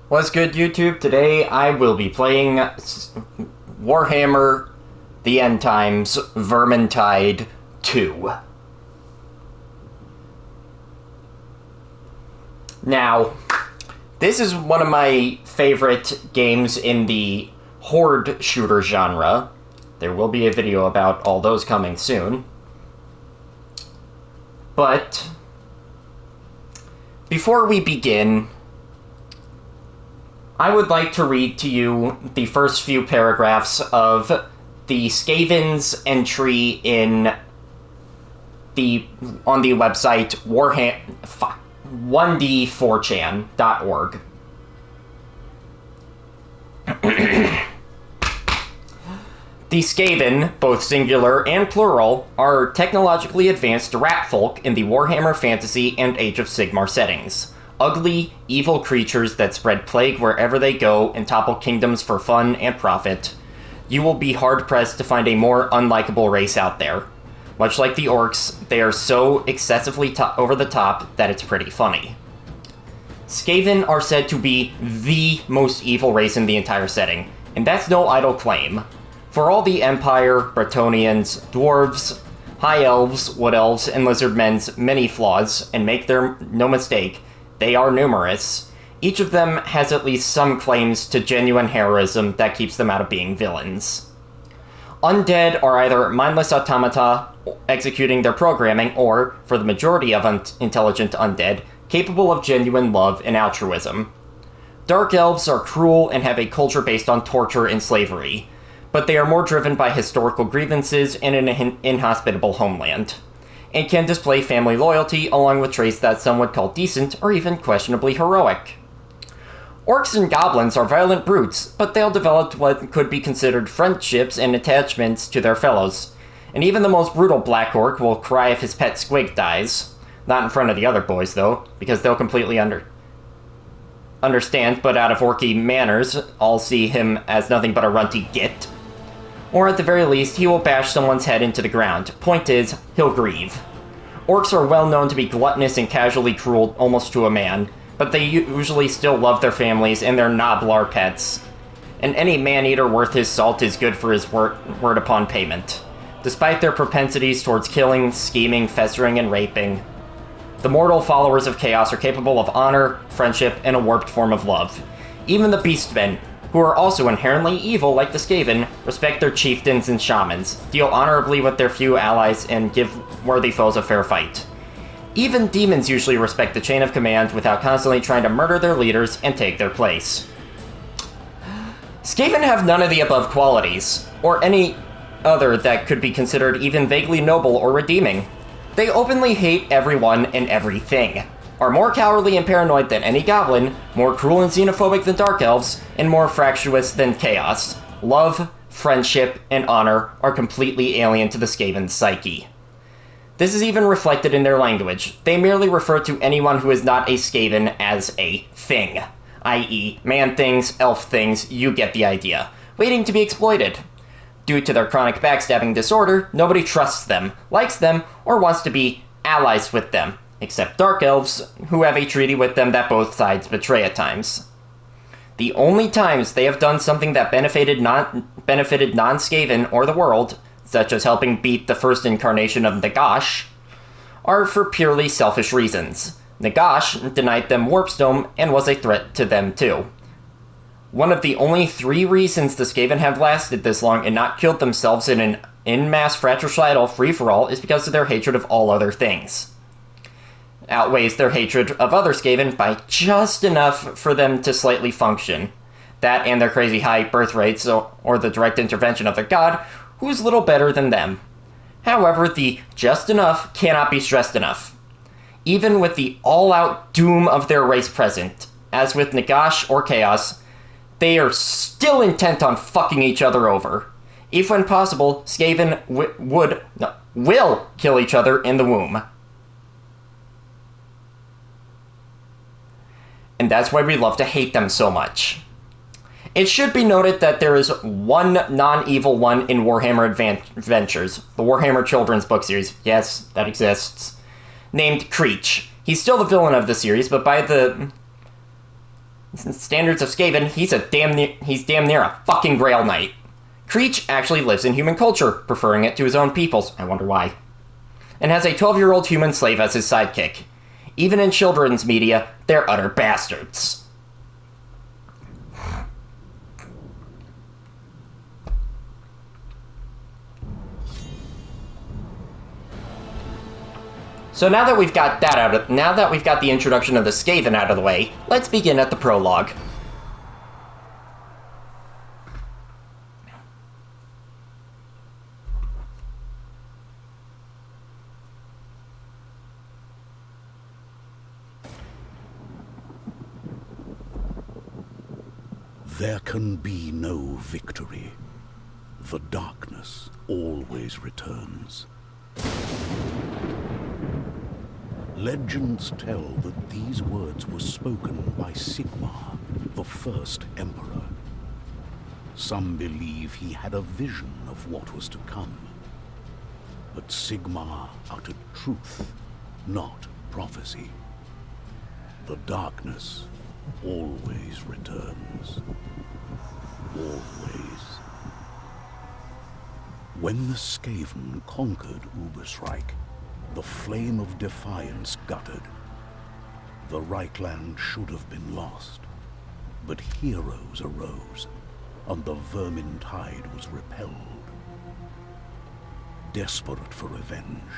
What's good, YouTube? Today I will be playing Warhammer The End Times Vermintide 2. Now, this is one of my favorite games in the horde shooter genre. There will be a video about all those coming soon. But before we begin, I would like to read to you the first few paragraphs of the Skaven's entry on the website 1d4chan.org. The Skaven, both singular and plural, are technologically advanced rat folk in the Warhammer Fantasy and Age of Sigmar settings. Ugly, evil creatures that spread plague wherever they go and topple kingdoms for fun and profit. You will be hard-pressed to find a more unlikable race out there. Much like the orcs, they are so excessively over the top that it's pretty funny. Skaven are said to be the most evil race in the entire setting, and that's no idle claim. For all the Empire, Bretonnians, Dwarves, High Elves, Wood Elves, and Lizardmen's many flaws, and make no mistake, they are numerous. Each of them has at least some claims to genuine heroism that keeps them out of being villains. Undead are either mindless automata executing their programming or, for the majority of intelligent undead, capable of genuine love and altruism. Dark Elves are cruel and have a culture based on torture and slavery, but they are more driven by historical grievances and an inhospitable homeland, and can display family loyalty along with traits that some would call decent or even questionably heroic. Orcs and goblins are violent brutes, but they'll develop what could be considered friendships and attachments to their fellows, and even the most brutal black orc will cry if his pet squig dies. Not in front of the other boys, though, because they'll completely understand, but out of orky manners, all see him as nothing but a runty git. Or at the very least, he will bash someone's head into the ground. Point is, he'll grieve. Orcs are well known to be gluttonous and casually cruel almost to a man, but they usually still love their families and their noblar pets. And any man-eater worth his salt is good for his word upon payment, despite their propensities towards killing, scheming, festering, and raping. The mortal followers of chaos are capable of honor, friendship, and a warped form of love. Even the beastmen, who are also inherently evil like the Skaven, respect their chieftains and shamans, deal honorably with their few allies, and give worthy foes a fair fight. Even demons usually respect the chain of command without constantly trying to murder their leaders and take their place. Skaven have none of the above qualities, or any other that could be considered even vaguely noble or redeeming. They openly hate everyone and everything, are more cowardly and paranoid than any goblin, more cruel and xenophobic than dark elves, and more fractious than chaos. Love, friendship, and honor are completely alien to the Skaven's psyche. This is even reflected in their language. They merely refer to anyone who is not a Skaven as a thing, i.e., man things, elf things, you get the idea, waiting to be exploited. Due to their chronic backstabbing disorder, nobody trusts them, likes them, or wants to be allies with them, except Dark Elves, who have a treaty with them that both sides betray at times. The only times they have done something that benefited non-Skaven or the world, such as helping beat the first incarnation of Nagash, are for purely selfish reasons. Nagash denied them Warpstone and was a threat to them too. One of the only 3 reasons the Skaven have lasted this long and not killed themselves in an en masse fratricidal free-for-all is because of their hatred of all other things. Outweighs their hatred of other Skaven by just enough for them to slightly function. That and their crazy high birth rates or the direct intervention of their god, who's little better than them. However, the just enough cannot be stressed enough. Even with the all-out doom of their race present, as with Nagash or Chaos, they are still intent on fucking each other over. If when possible, Skaven will kill each other in the womb. And that's why we love to hate them so much. It should be noted that there is one non-evil one in Warhammer Adventures, the Warhammer children's book series. Yes, that exists. Named Creech. He's still the villain of the series, but by the standards of skaven, he's damn near a fucking Grail Knight. Creech actually lives in human culture, preferring it to his own people's, I wonder why, and has a 12-year-old human slave as his sidekick. Even in children's media, they're utter bastards. So now that we've got the introduction of the Skaven out of the way, let's begin at the prologue. There can be no victory. The darkness always returns. Legends tell that these words were spoken by Sigmar, the first emperor. Some believe he had a vision of what was to come. But Sigmar uttered truth, not prophecy. The darkness always returns. Always. When the Skaven conquered Ubersreich, the flame of defiance guttered. The Reichland should have been lost, but heroes arose, and the Vermintide was repelled. Desperate for revenge,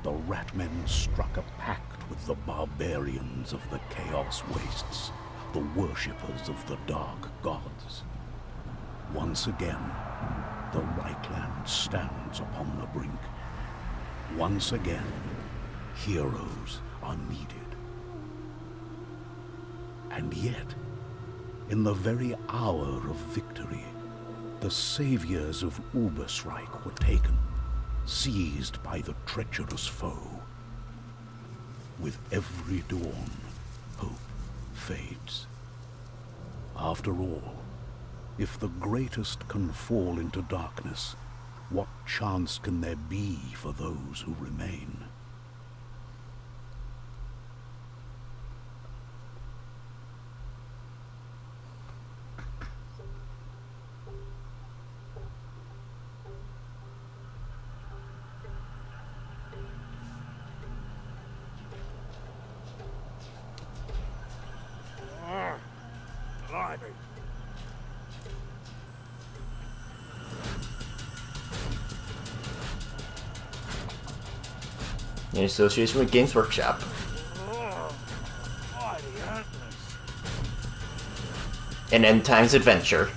the Ratmen struck a pact with the barbarians of the Chaos Wastes, the worshippers of the Dark Gods. Once again, the Reichland stands upon the brink. Once again, heroes are needed. And yet, in the very hour of victory, the saviors of Ubersreich were taken, seized by the treacherous foe. With every dawn, hope fades. After all, if the greatest can fall into darkness, what chance can there be for those who remain? In association with Games Workshop. An End Times adventure.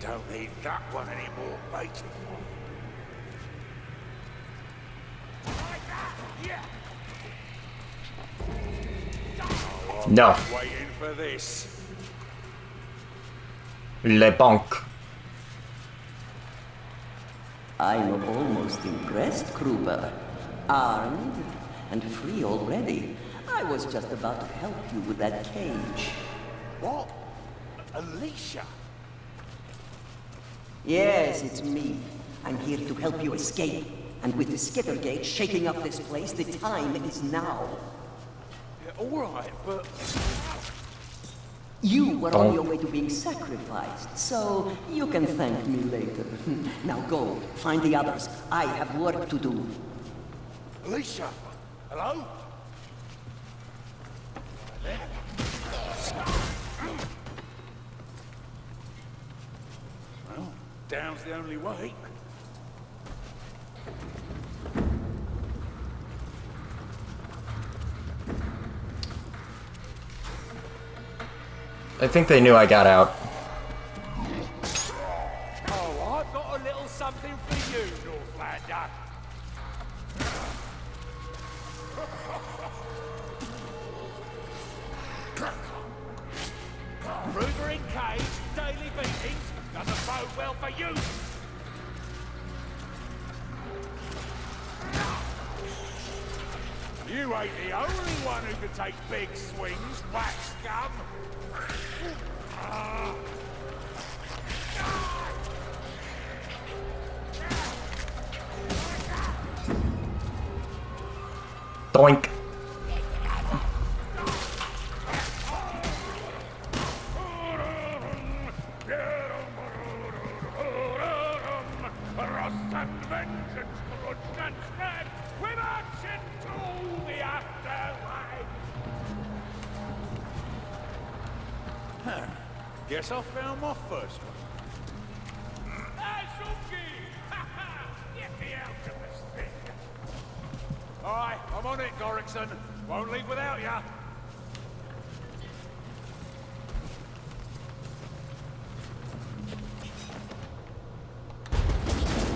Don't need that one anymore, mate. No. Waiting for this. Le Bonk. I'm almost impressed, Kruber. Armed, and free already. I was just about to help you with that cage. What? Alicia? Yes, it's me. I'm here to help you escape. And with the Skittergate shaking up this place, the time is now. Yeah, all right, but... You were on your way to being sacrificed, so you can thank me later. Now go, find the others. I have work to do. Alicia? Hello? Well, down's the only way. I think they knew I got out. Oh, I've got a little something for you, Northlander. Ruger in cage, daily beatings, doesn't bode well for you. You ain't the only one who can take big swings, wax scum. Doink. Guess I found my first one. Get me out of this thing. All right, I'm on it, Gorrickson. Won't leave without ya.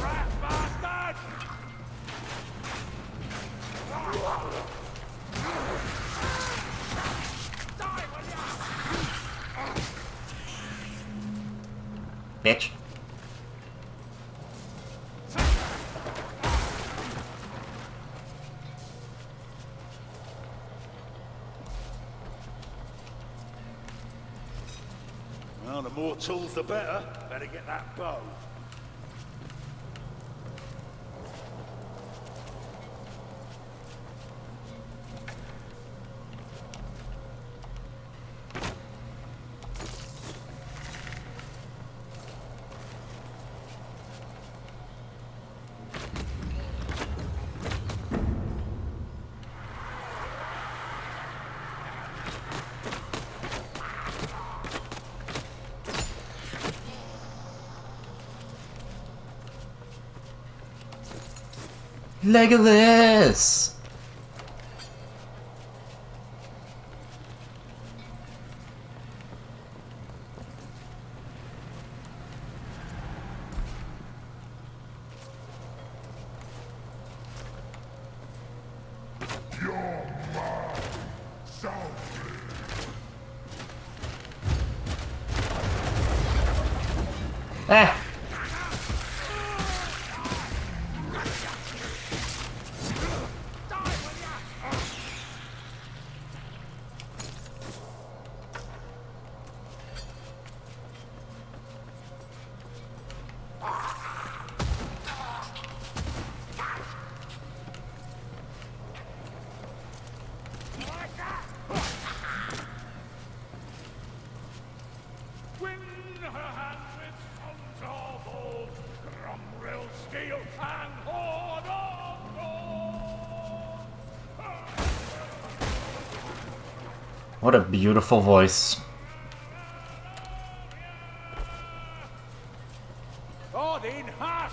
Rat bastard! Die, will ya? Bitch. Well, the more tools, the better. Better get that bow. Legolas! Ah! What a beautiful voice. Odin, hush!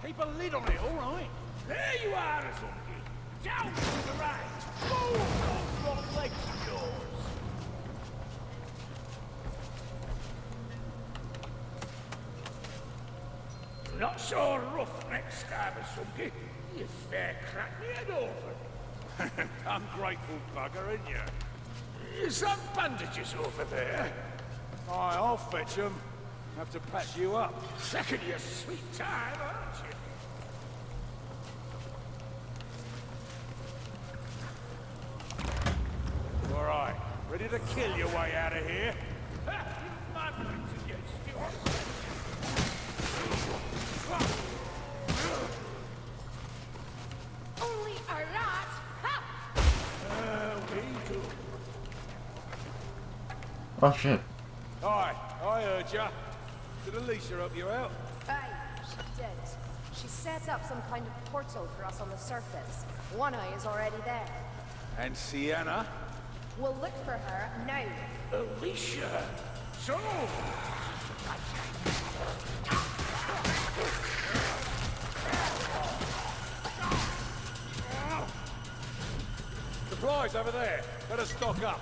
Keep a lid on it, all right? There you are, Azungi. Down to the right. Move those long legs of yours. Not so roughneck, Azungi. You fair crack me head open. Ungrateful bugger, ain't you? Some bandages over there. Aye, I'll fetch them. Have to patch you up. Second your sweet time, aren't you? Ready to kill your way out of here? Madly to get still. Only a rat? Ha! We do. Oh shit. Aye, I heard ya. Did Alicia help you out? Aye, she did. She set up some kind of portal for us on the surface. One Eye is already there. And Sienna? We'll look for her now. Alicia? So? Supplies over there. Better stock up.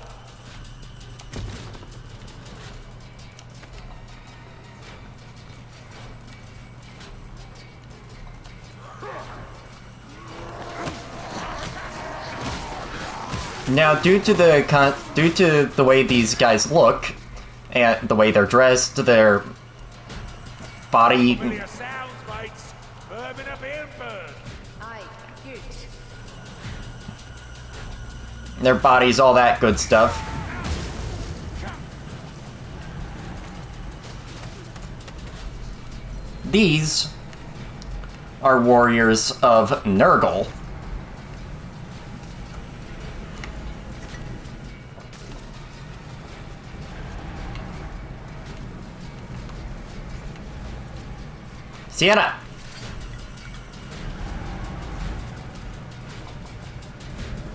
Now, due to the way these guys look, and the way they're dressed, their body, Familiar sounds, mates. Bourbon up here and burn. Aye, good. their bodies, all that good stuff. These are warriors of Nurgle. Sienna!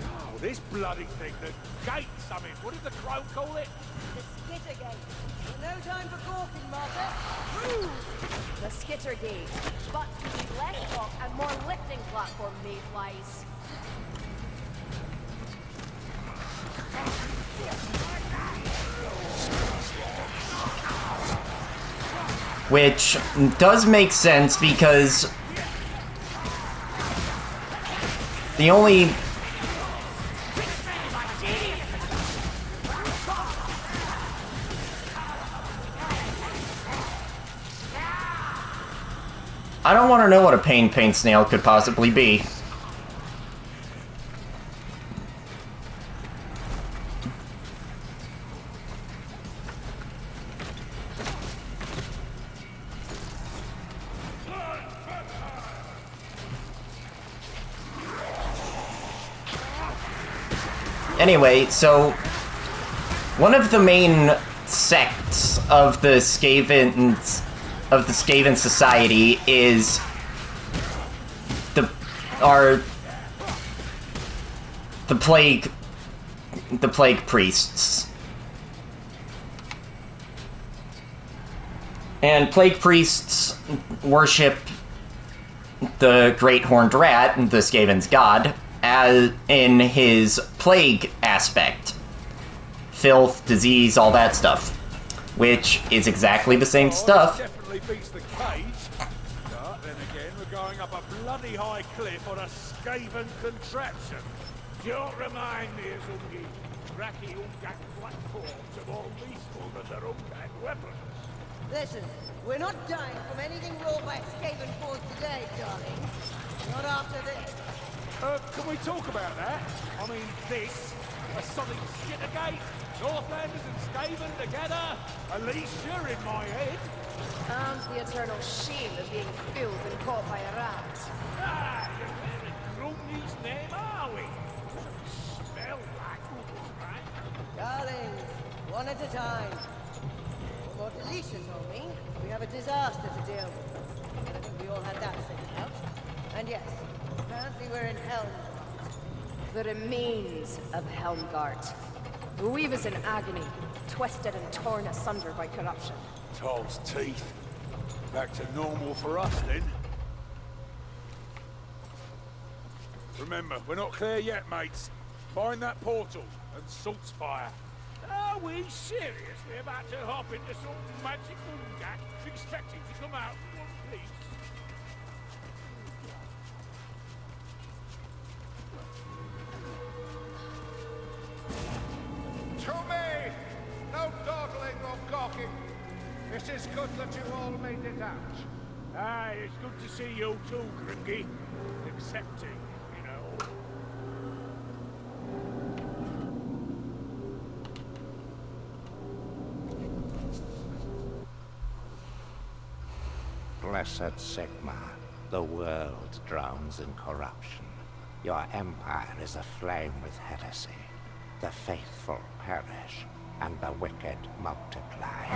Oh, this bloody thing, the gate something. What did the crow call it? The skitter gate. No time for gawking, Martha. The skitter gate. But we need less talk and more lifting platform, mayflies. Which does make sense because the only I don't want to know what a paint snail could possibly be. Anyway, so one of the main sects of the Skaven society is the plague priests. And plague priests worship the Great Horned Rat, the Skaven's god, as in his plague aspect. Filth, disease, all that stuff. Which is exactly the same stuff. Definitely beats the cage. But then again, we're going up a bloody high cliff on a skaven contraption. Don't remind me, Zungi. Cracky ungat platforms are more lethal than their ungat weapons. Listen, we're not dying from anything wrought by Skaven force today, darlings. Not after this. Can we talk about that? I mean, this, a solid skittergate, Northlanders and Skaven together, Alicia in my head. And the eternal shame of being filled and caught by a rat. Ah, you're wearing Grumney's name, are we? Smell like Uber's right? Darlings, one at a time. From what Alicia told me, we have a disaster to deal with. I think we all had that figured out. And yes, apparently we're in Helm. The remains of Helmgart. The weave is in agony, twisted and torn asunder by corruption. Toll's teeth. Back to normal for us, then. Remember, we're not clear yet, mates. Find that portal and Saltspire. Are we seriously about to hop into some magic ungat, expecting to come out in one piece? To me! No dawdling or gawking. It is good that you all made it out. Aye, it's good to see you too, Gringy. Accepting, you know. Blessed Sigma, the world drowns in corruption. Your empire is aflame with heresy. The faithful perish, and the wicked multiply.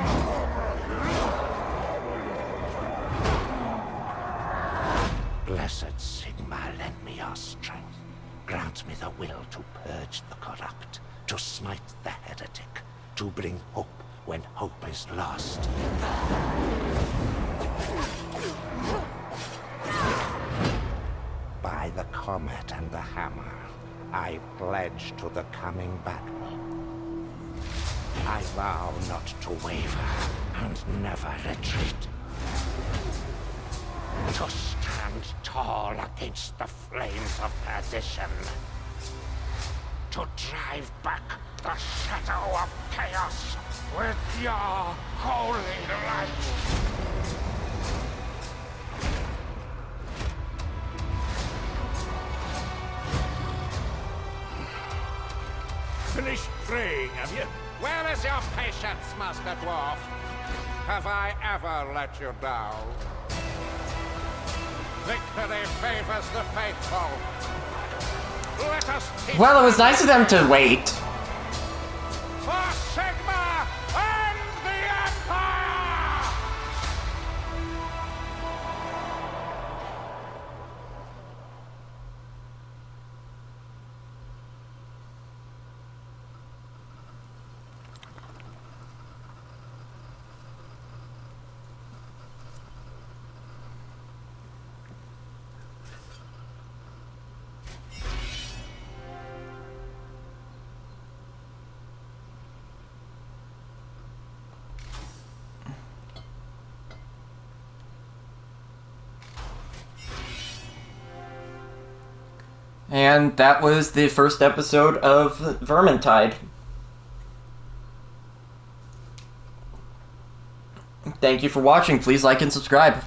Blessed Sigma, lend me your strength. Grant me the will to purge the corrupt, to smite the heretic, to bring hope when hope is lost. By the comet and the hammer, I pledge to the coming battle. I vow not to waver and never retreat. To stand tall against the flames of perdition. To drive back the shadow of chaos with your holy light. Finished praying, have you? Where is your patience, Master Dwarf? Have I ever let you down? Victory favors the faithful. Let us teach Well, it was nice of them to wait. for Sigma and the Empire! And that was the first episode of Vermintide. Thank you for watching. Please like and subscribe.